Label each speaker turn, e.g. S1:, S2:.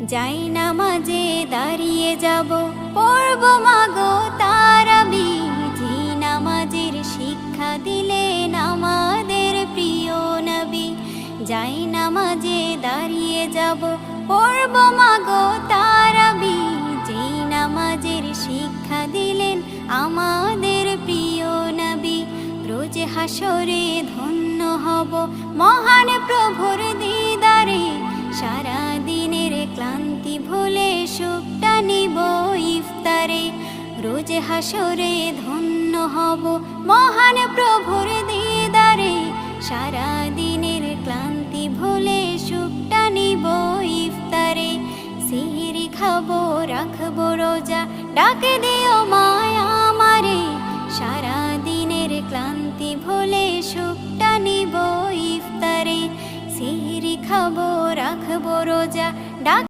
S1: যাই নামাজে দাঁড়িয়ে যাব, পড়ব মাগো তারাবি। যে নামাজের শিক্ষা দিলেন আমাদের প্রিয় নবী। যাই নামাজে দাঁড়িয়ে যাব, পড়ব মাগো তারাবি। যে নামাজের শিক্ষা দিলেন আমাদের প্রিয় নবী। রোজ হাসরে ধন্য হব মহান প্রভুর দিদারে। সারা দিনের ক্লান্তি ভুলে সুখটা নিব ইফতারে। রোজ হাসরে ধন্য হব মহান প্রভুর দিদারে। সারা দিনের ক্লান্তি ভুলে সুখটা নিব ইফতারে। সিহরি খাবো রাখবো রোজা, ডাকে দিও মায়া আমারে। সারা দিনের ক্লান্তি ভুলে সুখটা নিব ইফতারে। সিহরি খাবো রাখবো রোজা, ডাক